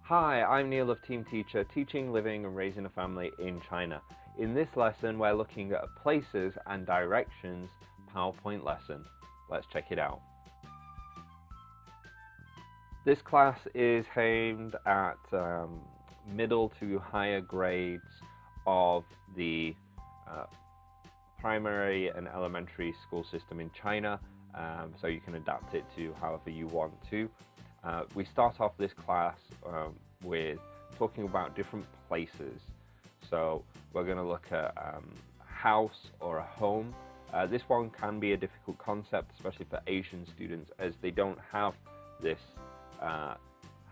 Hi, I'm Neil of Team Teacher, teaching, living and raising a family in China. In this lesson, we're looking at places and directions PowerPoint lesson. Let's check it out. This class is aimed at middle to higher grades of the primary and elementary school system in China, so you can adapt it to however you want to. We start off this class with talking about different places. So we're going to look at a house or a home. This one can be a difficult concept, especially for Asian students, as they don't have this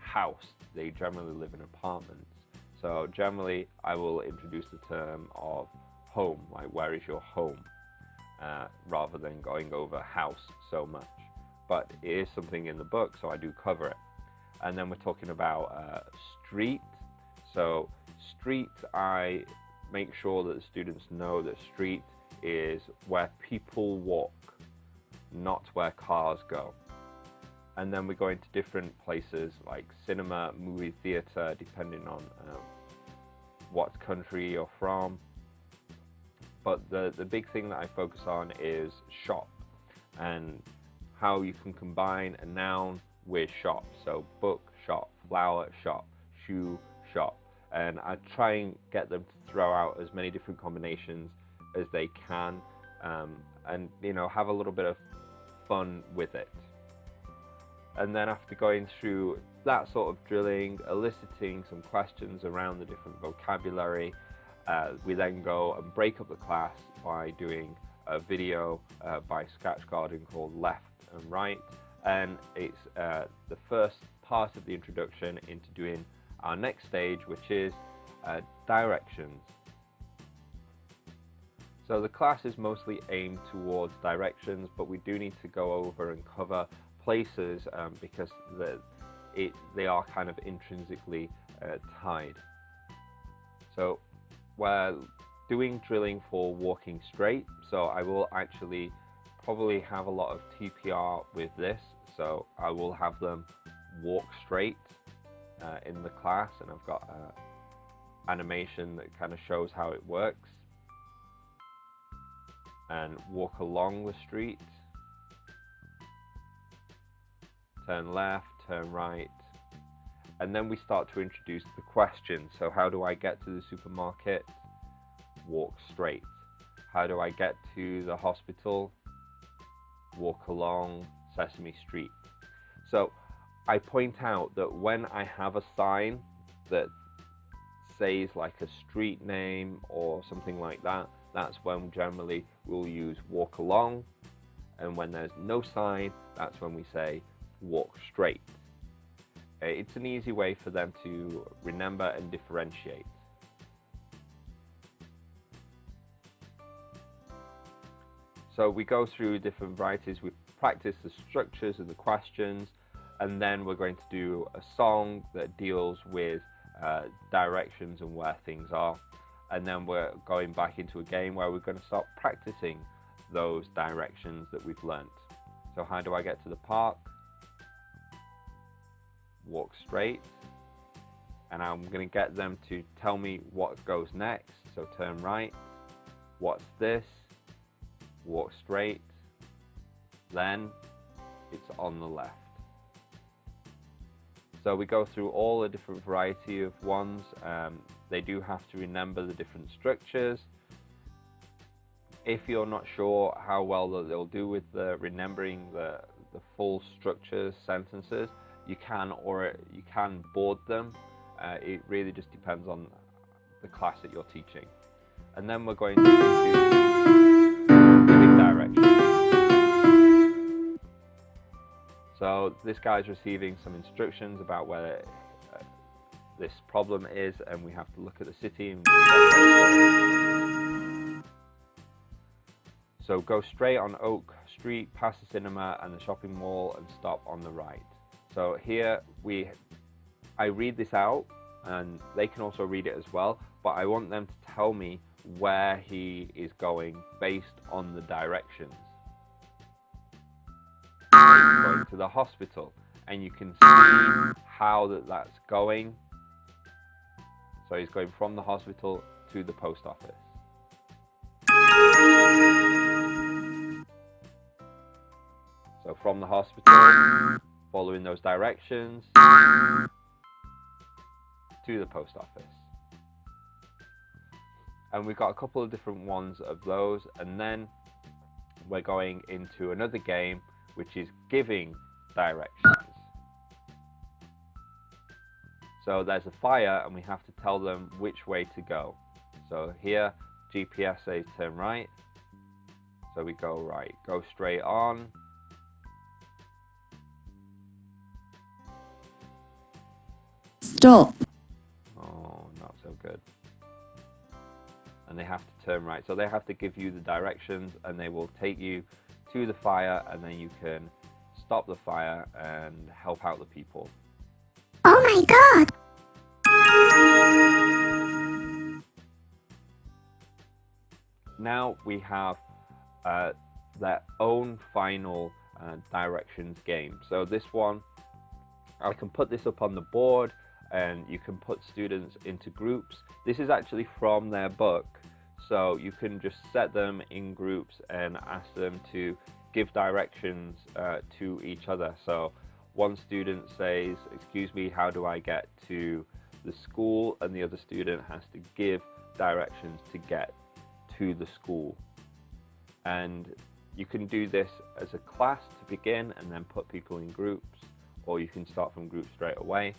house. They generally live in apartments. So generally I will introduce the term of home, like where is your home, rather than going over house so much. But it is something in the book, so I do cover it. And then we're talking about street. So street, I make sure that the students know that street is where people walk, not where cars go. And then we go into different places like cinema, movie theater, depending on what country you're from. But the big thing that I focus on is shop, and how you can combine a noun with shop. So book shop, flower shop, shoe shop. And I try and get them to throw out as many different combinations as they can, and have a little bit of fun with it. And then after going through that sort of drilling, eliciting some questions around the different vocabulary, we then go and break up the class by doing a video by Sketch Garden called Left and Right, and it's the first part of the introduction into doing our next stage, which is directions. So the class is mostly aimed towards directions, but we do need to go over and cover places because they are kind of intrinsically tied. So we're doing drilling for walking straight, so I will actually probably have a lot of TPR with this, so I will have them walk straight in the class, and I've got animation that kind of shows how it works. And walk along the street, turn left, turn right, and then we start to introduce the question. So how do I get to the supermarket? Walk straight. How do I get to the hospital? Walk along Sesame Street. So I point out that when I have a sign that says like a street name or something like that, that's when generally we'll use walk along. And when there's no sign, that's when we say walk straight. It's an easy way for them to remember and differentiate. So we go through different varieties, we practice the structures and the questions, and then we're going to do a song that deals with directions and where things are. And then we're going back into a game where we're going to start practicing those directions that we've learnt. So how do I get to the park? Walk straight. And I'm going to get them to tell me what goes next. So turn right. What's this? Walk straight. Then it's on the left. So we go through all the different variety of ones. They do have to remember the different structures. If you're not sure how well they'll do with remembering the full structures, sentences, you can board them. It really just depends on the class that you're teaching. And then we're going to do giving directions. So this guy's receiving some instructions about where this problem is, and we have to look at the city. So go straight on Oak Street, past the cinema and the shopping mall, and stop on the right. So here I read this out, and they can also read it as well, but I want them to tell me where he is going based on the directions. He's going to the hospital, and you can see how that's going So he's going from the hospital to the post office. So from the hospital, following those directions, to the post office. And we've got a couple of different ones of those, and then we're going into another game which is giving directions. So there's a fire and we have to tell them which way to go. So here GPS says turn right, so we go right. Go straight on. Stop. Oh, not so good. And they have to turn right. So they have to give you the directions and they will take you to the fire, and then you can stop the fire and help out the people. Oh my god! Now we have their own final directions game. So this one, I can put this up on the board and you can put students into groups. This is actually from their book, so you can just set them in groups and ask them to give directions to each other. So one student says, excuse me, how do I get to the school? And the other student has to give directions to get to the school. And you can do this as a class to begin and then put people in groups, or you can start from groups straight away.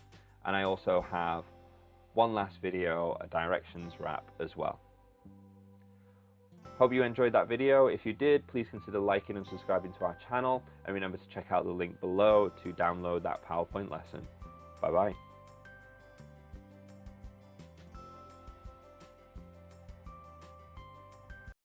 And I also have one last video, a directions wrap as well. Hope you enjoyed that video. If you did, please consider liking and subscribing to our channel, and remember to check out the link below to download that PowerPoint lesson. Bye bye.